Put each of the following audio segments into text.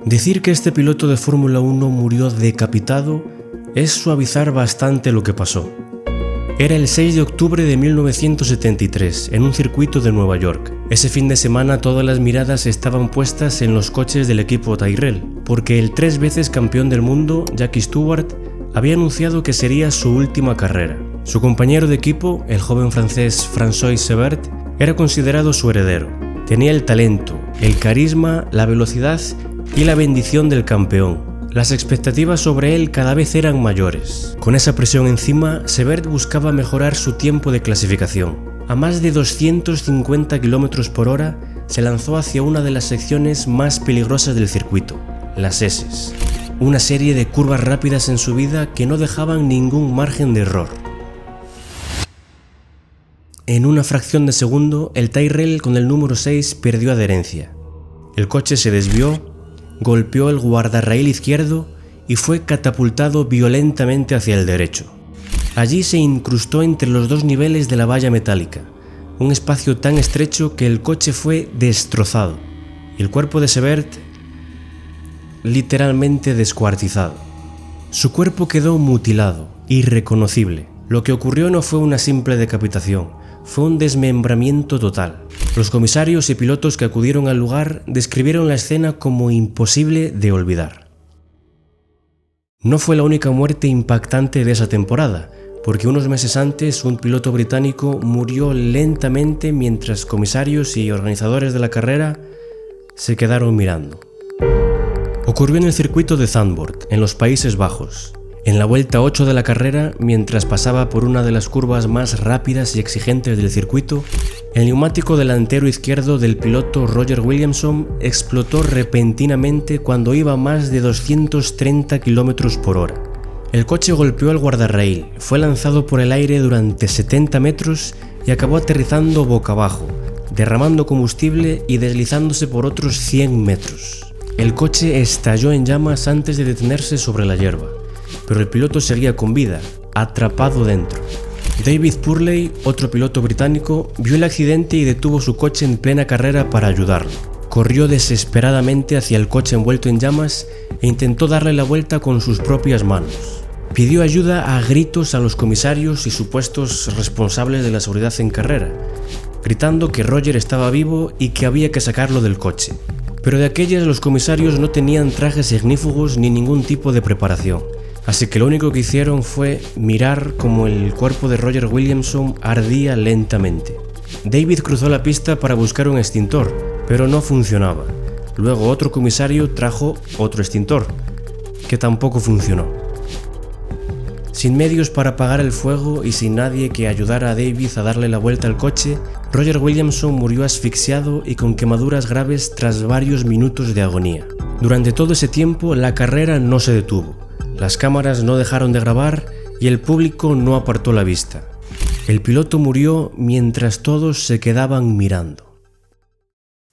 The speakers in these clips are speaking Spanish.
Decir que este piloto de Fórmula 1 murió decapitado es suavizar bastante lo que pasó. Era el 6 de octubre de 1973, en un circuito de Nueva York. Ese fin de semana todas las miradas estaban puestas en los coches del equipo Tyrrell, porque el 3 veces campeón del mundo, Jackie Stewart, había anunciado que sería su última carrera. Su compañero de equipo, el joven francés François Sebert, era considerado su heredero. Tenía el talento, el carisma, la velocidad y la bendición del campeón. Las expectativas sobre él cada vez eran mayores. Con esa presión encima, Sebert buscaba mejorar su tiempo de clasificación. A más de 250 km por hora, se lanzó hacia una de las secciones más peligrosas del circuito, las S's. Una serie de curvas rápidas en subida que no dejaban ningún margen de error. En una fracción de segundo, el Tyrrell con el número 6 perdió adherencia. El coche se desvió, golpeó el guardarraíl izquierdo y fue catapultado violentamente hacia el derecho. Allí se incrustó entre los dos niveles de la valla metálica, un espacio tan estrecho que el coche fue destrozado y el cuerpo de Sebert literalmente descuartizado. Su cuerpo quedó mutilado, irreconocible. Lo que ocurrió no fue una simple decapitación, fue un desmembramiento total. Los comisarios y pilotos que acudieron al lugar describieron la escena como imposible de olvidar. No fue la única muerte impactante de esa temporada, porque unos meses antes un piloto británico murió lentamente mientras comisarios y organizadores de la carrera se quedaron mirando. Ocurrió en el circuito de Zandvoort, en los Países Bajos. En la vuelta 8 de la carrera, mientras pasaba por una de las curvas más rápidas y exigentes del circuito, el neumático delantero izquierdo del piloto Roger Williamson explotó repentinamente cuando iba a más de 230 km por hora. El coche golpeó el guardarraíl, fue lanzado por el aire durante 70 metros y acabó aterrizando boca abajo, derramando combustible y deslizándose por otros 100 metros. El coche estalló en llamas antes de detenerse sobre la hierba, pero el piloto seguía con vida, atrapado dentro. David Purley, otro piloto británico, vio el accidente y detuvo su coche en plena carrera para ayudarlo. Corrió desesperadamente hacia el coche envuelto en llamas e intentó darle la vuelta con sus propias manos. Pidió ayuda a gritos a los comisarios y supuestos responsables de la seguridad en carrera, gritando que Roger estaba vivo y que había que sacarlo del coche. Pero de aquellas los comisarios no tenían trajes ignífugos ni ningún tipo de preparación. Así que lo único que hicieron fue mirar cómo el cuerpo de Roger Williamson ardía lentamente. David cruzó la pista para buscar un extintor, pero no funcionaba. Luego otro comisario trajo otro extintor, que tampoco funcionó. Sin medios para apagar el fuego y sin nadie que ayudara a David a darle la vuelta al coche, Roger Williamson murió asfixiado y con quemaduras graves tras varios minutos de agonía. Durante todo ese tiempo la carrera no se detuvo. Las cámaras no dejaron de grabar y el público no apartó la vista. El piloto murió mientras todos se quedaban mirando.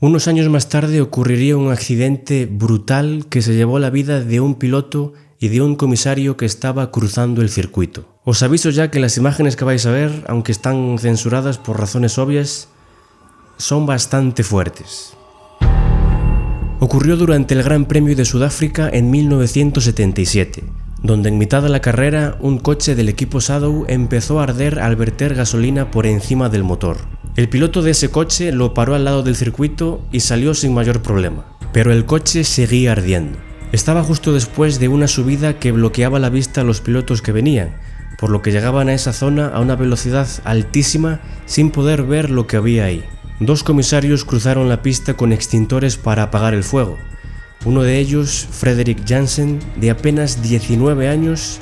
Unos años más tarde ocurriría un accidente brutal que se llevó la vida de un piloto y de un comisario que estaba cruzando el circuito. Os aviso ya que las imágenes que vais a ver, aunque están censuradas por razones obvias, son bastante fuertes. Ocurrió durante el Gran Premio de Sudáfrica en 1977, donde en mitad de la carrera un coche del equipo Shadow empezó a arder al verter gasolina por encima del motor. El piloto de ese coche lo paró al lado del circuito y salió sin mayor problema, pero el coche seguía ardiendo. Estaba justo después de una subida que bloqueaba la vista a los pilotos que venían, por lo que llegaban a esa zona a una velocidad altísima sin poder ver lo que había ahí. Dos comisarios cruzaron la pista con extintores para apagar el fuego. Uno de ellos, Frederick Jansen, de apenas 19 años,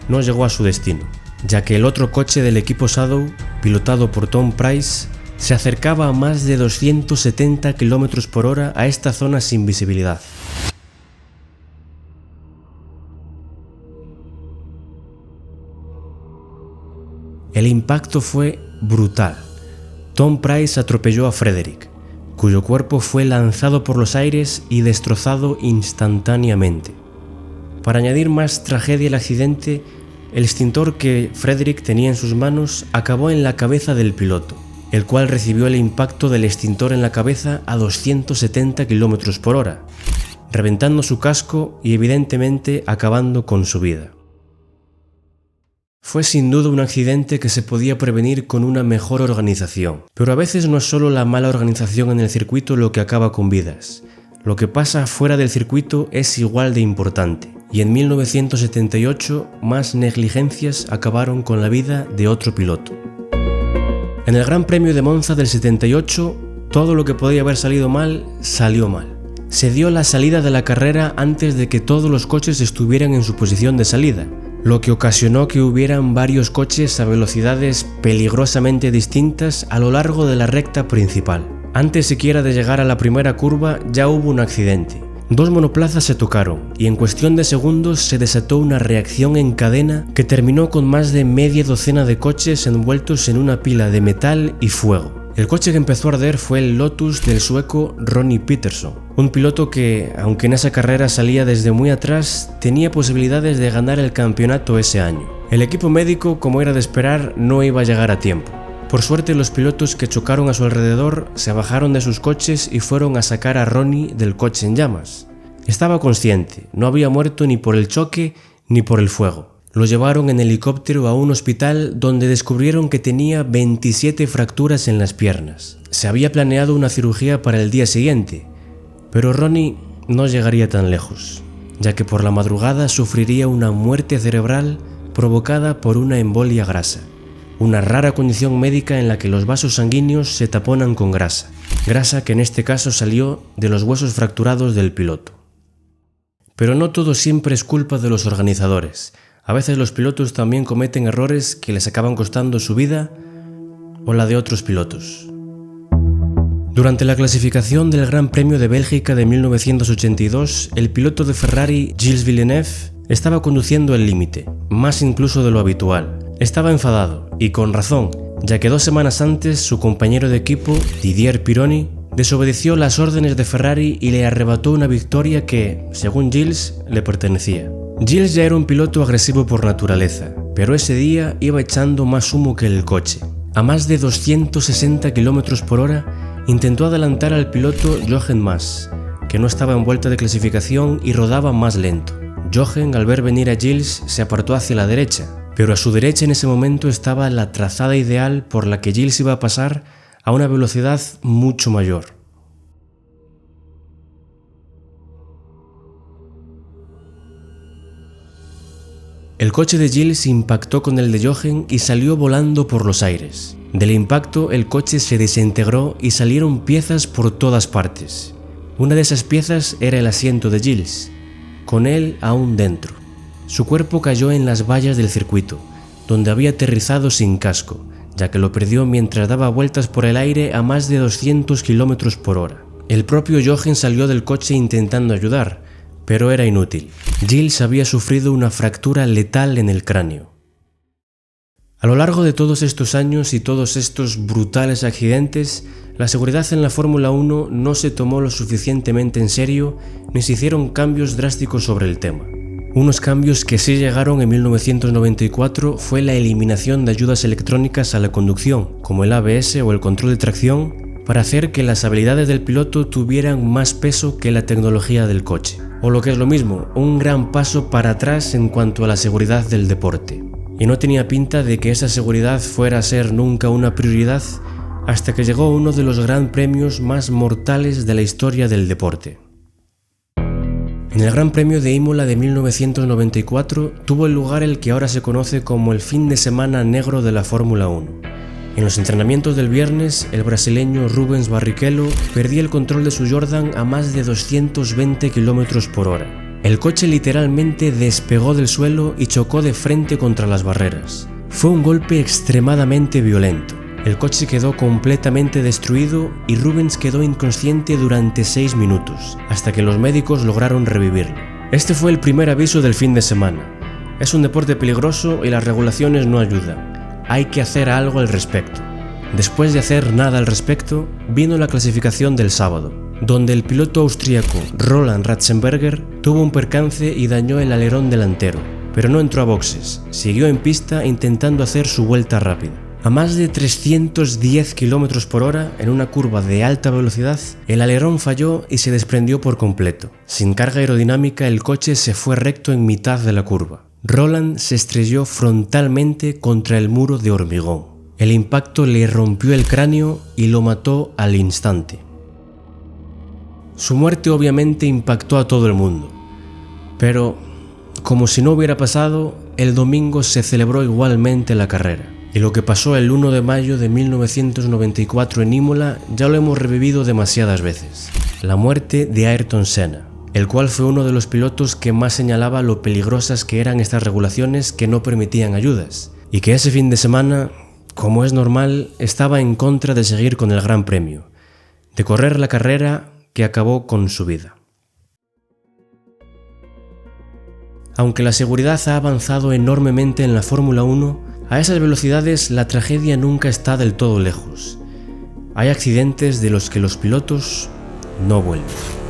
no llegó a su destino, ya que el otro coche del equipo Shadow, pilotado por Tom Price, se acercaba a más de 270 km por hora a esta zona sin visibilidad. El impacto fue brutal. Tom Price atropelló a Frederick, cuyo cuerpo fue lanzado por los aires y destrozado instantáneamente. Para añadir más tragedia al accidente, el extintor que Frederick tenía en sus manos acabó en la cabeza del piloto, el cual recibió el impacto del extintor en la cabeza a 270 km por hora. reventando su casco y evidentemente acabando con su vida. Fue sin duda un accidente que se podía prevenir con una mejor organización, pero a veces no es solo la mala organización en el circuito lo que acaba con vidas. Lo que pasa fuera del circuito es igual de importante, y en 1978 más negligencias acabaron con la vida de otro piloto. En el Gran Premio de Monza del 78, todo lo que podía haber salido mal, salió mal. Se dio la salida de la carrera antes de que todos los coches estuvieran en su posición de salida, lo que ocasionó que hubieran varios coches a velocidades peligrosamente distintas a lo largo de la recta principal. Antes siquiera de llegar a la primera curva ya hubo un accidente. Dos monoplazas se tocaron y en cuestión de segundos se desató una reacción en cadena que terminó con más de media docena de coches envueltos en una pila de metal y fuego. El coche que empezó a arder fue el Lotus del sueco Ronnie Peterson, un piloto que, aunque en esa carrera salía desde muy atrás, tenía posibilidades de ganar el campeonato ese año. El equipo médico, como era de esperar, no iba a llegar a tiempo. Por suerte, los pilotos que chocaron a su alrededor se bajaron de sus coches y fueron a sacar a Ronnie del coche en llamas. Estaba consciente, no había muerto ni por el choque ni por el fuego. Lo llevaron en helicóptero a un hospital donde descubrieron que tenía 27 fracturas en las piernas. Se había planeado una cirugía para el día siguiente, pero Ronnie no llegaría tan lejos, ya que por la madrugada sufriría una muerte cerebral provocada por una embolia grasa, una rara condición médica en la que los vasos sanguíneos se taponan con grasa que en este caso salió de los huesos fracturados del piloto. Pero no todo siempre es culpa de los organizadores. A veces los pilotos también cometen errores que les acaban costando su vida o la de otros pilotos. Durante la clasificación del Gran Premio de Bélgica de 1982, el piloto de Ferrari, Gilles Villeneuve, estaba conduciendo al límite, más incluso de lo habitual. Estaba enfadado, y con razón, ya que 2 semanas antes su compañero de equipo, Didier Pironi, desobedeció las órdenes de Ferrari y le arrebató una victoria que, según Gilles, le pertenecía. Gilles ya era un piloto agresivo por naturaleza, pero ese día iba echando más humo que el coche. A más de 260 km por hora, intentó adelantar al piloto Jochen Mass, que no estaba en vuelta de clasificación y rodaba más lento. Jochen, al ver venir a Gilles, se apartó hacia la derecha, pero a su derecha en ese momento estaba la trazada ideal por la que Gilles iba a pasar a una velocidad mucho mayor. El coche de Gilles impactó con el de Jochen y salió volando por los aires. Del impacto, el coche se desintegró y salieron piezas por todas partes. Una de esas piezas era el asiento de Gilles, con él aún dentro. Su cuerpo cayó en las vallas del circuito, donde había aterrizado sin casco, ya que lo perdió mientras daba vueltas por el aire a más de 200 km por hora. El propio Jochen salió del coche intentando ayudar, pero era inútil. Gilles había sufrido una fractura letal en el cráneo. A lo largo de todos estos años y todos estos brutales accidentes, la seguridad en la Fórmula 1 no se tomó lo suficientemente en serio ni se hicieron cambios drásticos sobre el tema. Unos cambios que sí llegaron en 1994 fue la eliminación de ayudas electrónicas a la conducción, como el ABS o el control de tracción, para hacer que las habilidades del piloto tuvieran más peso que la tecnología del coche. O lo que es lo mismo, un gran paso para atrás en cuanto a la seguridad del deporte. Y no tenía pinta de que esa seguridad fuera a ser nunca una prioridad hasta que llegó uno de los gran premios más mortales de la historia del deporte. En el Gran Premio de Imola de 1994 tuvo lugar el que ahora se conoce como el fin de semana negro de la Fórmula 1. En los entrenamientos del viernes, el brasileño Rubens Barrichello perdía el control de su Jordan a más de 220 km por hora. El coche literalmente despegó del suelo y chocó de frente contra las barreras. Fue un golpe extremadamente violento. El coche quedó completamente destruido y Rubens quedó inconsciente durante 6 minutos, hasta que los médicos lograron revivirlo. Este fue el primer aviso del fin de semana. Es un deporte peligroso y las regulaciones no ayudan. Hay que hacer algo al respecto. Después de hacer nada al respecto, vino la clasificación del sábado, donde el piloto austríaco Roland Ratzenberger tuvo un percance y dañó el alerón delantero, pero no entró a boxes, siguió en pista intentando hacer su vuelta rápida. A más de 310 km por hora, en una curva de alta velocidad, el alerón falló y se desprendió por completo. Sin carga aerodinámica, el coche se fue recto en mitad de la curva. Roland se estrelló frontalmente contra el muro de hormigón. El impacto le rompió el cráneo y lo mató al instante. Su muerte obviamente impactó a todo el mundo, pero como si no hubiera pasado, el domingo se celebró igualmente la carrera. Y lo que pasó el 1 de mayo de 1994 en Imola ya lo hemos revivido demasiadas veces. La muerte de Ayrton Senna, el cual fue uno de los pilotos que más señalaba lo peligrosas que eran estas regulaciones que no permitían ayudas, y que ese fin de semana, como es normal, estaba en contra de seguir con el Gran Premio, de correr la carrera que acabó con su vida. Aunque la seguridad ha avanzado enormemente en la Fórmula 1, a esas velocidades la tragedia nunca está del todo lejos. Hay accidentes de los que los pilotos no vuelven.